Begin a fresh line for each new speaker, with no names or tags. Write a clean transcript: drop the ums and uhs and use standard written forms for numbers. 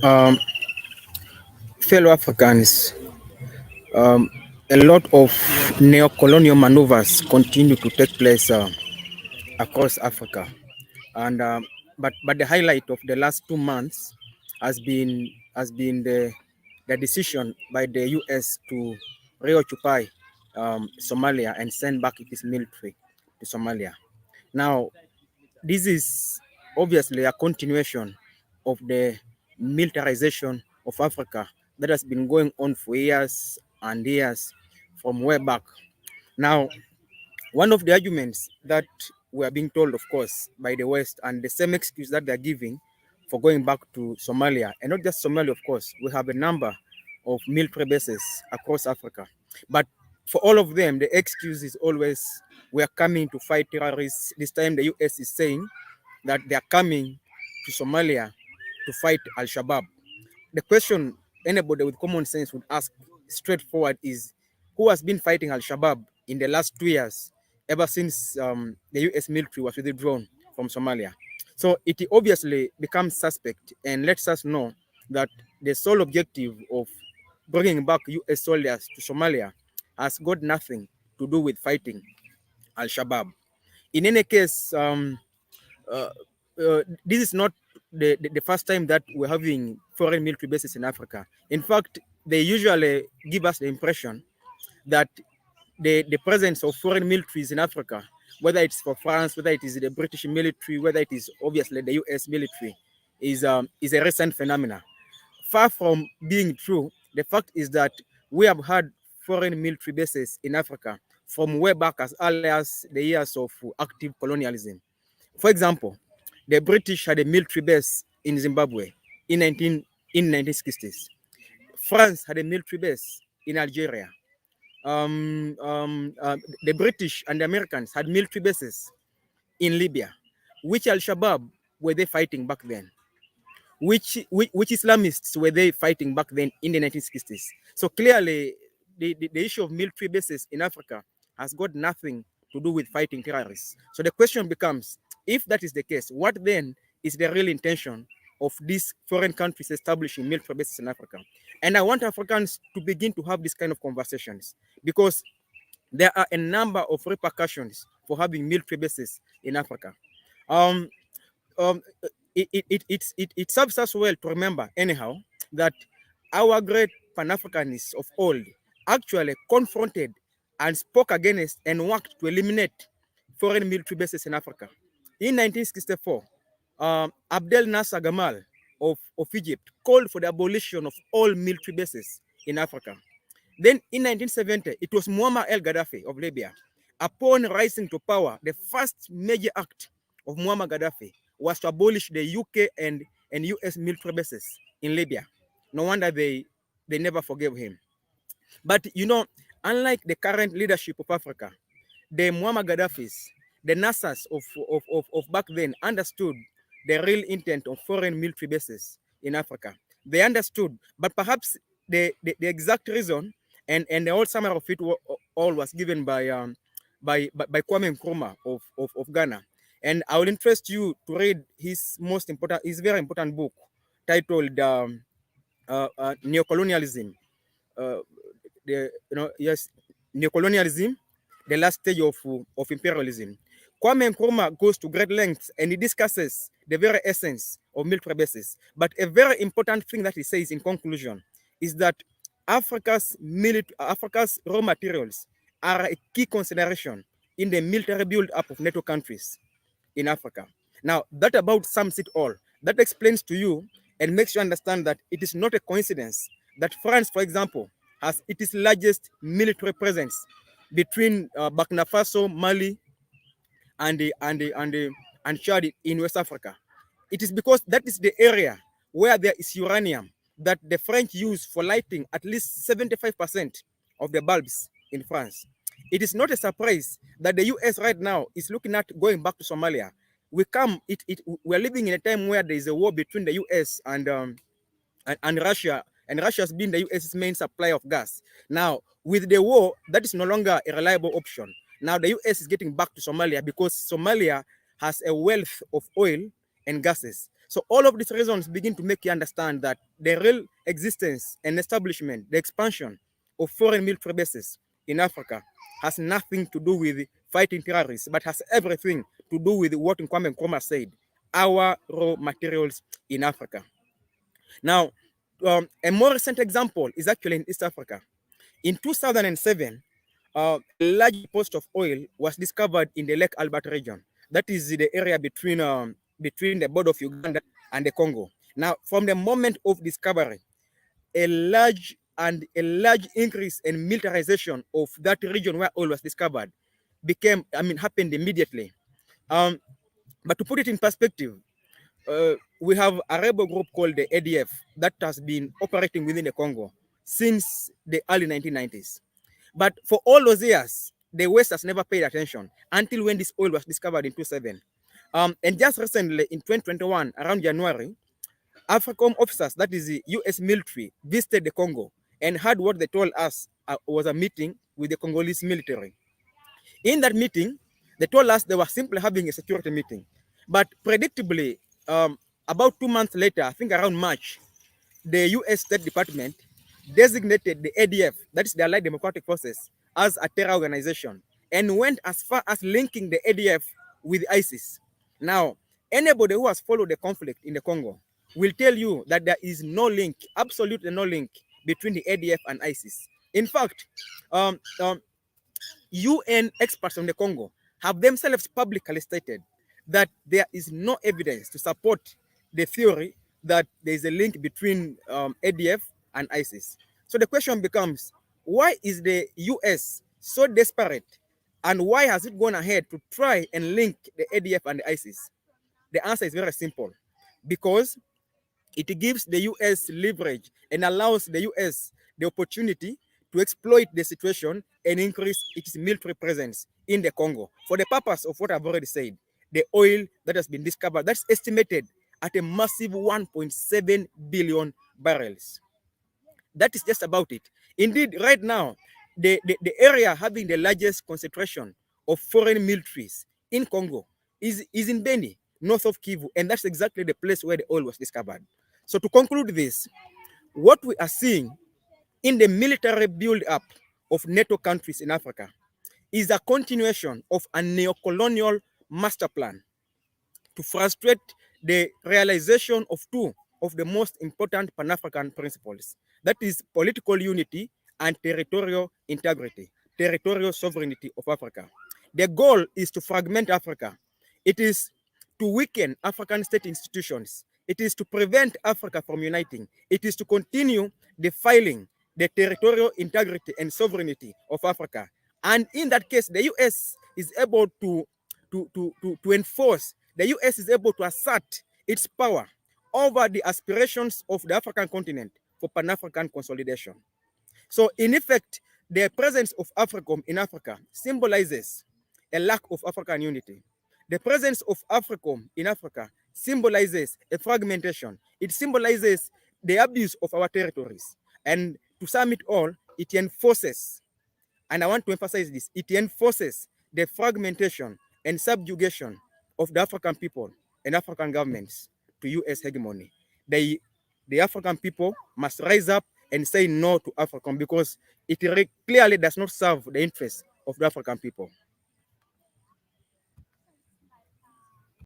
Um, Fellow Africans, um, a lot of neo-colonial maneuvers continue to take place across Africa, and but the highlight of the last 2 months has been the decision by the U.S. to reoccupy Somalia and send back its military to Somalia. Now, this is obviously a continuation of the militarization of Africa that has been going on for years and years from way back. Now, one of the arguments that we are being told, of course, by the West, and the same excuse that they're giving for going back to Somalia, and not just Somalia, of course, we have a number of military bases across Africa. But for all of them, the excuse is always we are coming to fight terrorists. This time, the US is saying that they are coming to Somalia to fight Al Shabaab. The question anybody with common sense would ask straightforward is who has been fighting Al Shabaab in the last 2 years, ever since the US military was withdrawn from Somalia? So it obviously becomes suspect and lets us know that the sole objective of bringing back US soldiers to Somalia has got nothing to do with fighting Al Shabaab. In any case, uh, this is not the first time that we're having foreign military bases in Africa. In fact, they usually give us the impression that the presence of foreign militaries in Africa, whether it's for France, whether it is the British military, whether it is obviously the US military, is a recent phenomenon. Far from being true, the fact is that we have had foreign military bases in Africa from way back as early as the years of active colonialism. For example, the British had a military base in Zimbabwe in 1960s. France had a military base in Algeria. The British and the Americans had military bases in Libya. Which Al Shabaab were they fighting back then? Which Islamists were they fighting back then in the 1960s? So clearly, the issue of military bases in Africa has got nothing to do with fighting terrorists. So the question becomes, if that is the case, what then is the real intention of these foreign countries establishing military bases in Africa? And I want Africans to begin to have this kind of conversations because there are a number of repercussions for having military bases in Africa. Um, um, it serves us well to remember, anyhow, that our great Pan-Africanists of old actually confronted and spoke against and worked to eliminate foreign military bases in Africa. In 1964, Abdel Nasser Gamal of Egypt called for the abolition of all military bases in Africa. Then in 1970, it was Muammar Gaddafi of Libya. Upon rising to power, the first major act of Muammar Gaddafi was to abolish the UK and US military bases in Libya. No wonder they never forgave him. But you know, unlike the current leadership of Africa, the Muammar Gaddafis, the Nassers of back then understood the real intent of foreign military bases in Africa. They understood, but perhaps the exact reason and the whole summary of it all was given by Kwame Nkrumah of Ghana. And I will interest you to read his very important book titled Neo-colonialism. Uh, yes, Neo-colonialism, the last stage of imperialism. Kwame Nkrumah goes to great lengths and he discusses the very essence of military bases. But a very important thing that he says in conclusion is that Africa's raw materials are a key consideration in the military build-up of NATO countries in Africa. Now, that about sums it all. That explains to you and makes you understand that it is not a coincidence that France, for example, has its largest military presence between Burkina Faso, Mali, and Chad in West Africa. It is because that is the area where there is uranium that the French use for lighting at least 75% of the bulbs in France. It is not a surprise that the US right now is looking at going back to Somalia. We're living in a time where there is a war between the US and Russia, and Russia has been the US's main supplier of gas. Now, with the war, that is no longer a reliable option. Now, the US is getting back to Somalia because Somalia has a wealth of oil and gases. So all of these reasons begin to make you understand that the real existence and establishment, the expansion of foreign military bases in Africa has nothing to do with fighting terrorists, but has everything to do with what Kwame Nkrumah said, our raw materials in Africa. Now, a more recent example is actually in East Africa. In 2007, a large deposit of oil was discovered in the Lake Albert region. That is the area between the border of Uganda and the Congo. Now, from the moment of discovery, a large increase in militarization of that region where oil was discovered happened immediately. But to put it in perspective, we have a rebel group called the ADF that has been operating within the Congo since the early 1990s. But for all those years, the West has never paid attention until when this oil was discovered in 2007. And just recently, in 2021, around January, AFRICOM officers, that is the US military, visited the Congo and had what they told us was a meeting with the Congolese military. In that meeting, they told us they were simply having a security meeting. But predictably, about 2 months later, I think around March, the US State Department designated the ADF, that is the Allied Democratic Forces, as a terror organization and went as far as linking the ADF with ISIS. Now, anybody who has followed the conflict in the Congo will tell you that there is no link, absolutely no link between the ADF and ISIS. In fact, UN experts from the Congo have themselves publicly stated that there is no evidence to support the theory that there is a link between ADF and ISIS. So the question becomes, why is the US so desperate, and why has it gone ahead to try and link the ADF and the ISIS? The answer is very simple. Because it gives the US leverage and allows the US the opportunity to exploit the situation and increase its military presence in the Congo for the purpose of what I've already said, the oil that has been discovered, that's estimated at a massive 1.7 billion barrels. That is just about it. Indeed, right now, the area having the largest concentration of foreign militaries in Congo is in Beni, north of Kivu, and that's exactly the place where the oil was discovered. So to conclude this, what we are seeing in the military build-up of NATO countries in Africa is a continuation of a neo-colonial master plan to frustrate the realization of two of the most important Pan-African principles. That is political unity and territorial integrity, territorial sovereignty of Africa. The goal is to fragment Africa. It is to weaken African state institutions. It is to prevent Africa from uniting. It is to continue defiling the territorial integrity and sovereignty of Africa. And in that case, the US is able to enforce, the US is able to assert its power over the aspirations of the African continent for Pan-African consolidation. So in effect, the presence of AFRICOM in Africa symbolizes a lack of African unity. The presence of AFRICOM in Africa symbolizes a fragmentation. It symbolizes the abuse of our territories. And to sum it all, it enforces, and I want to emphasize this, it enforces the fragmentation and subjugation of the African people and African governments to US hegemony. The African people must rise up and say no to AFRICOM because it clearly does not serve the interests of the African people.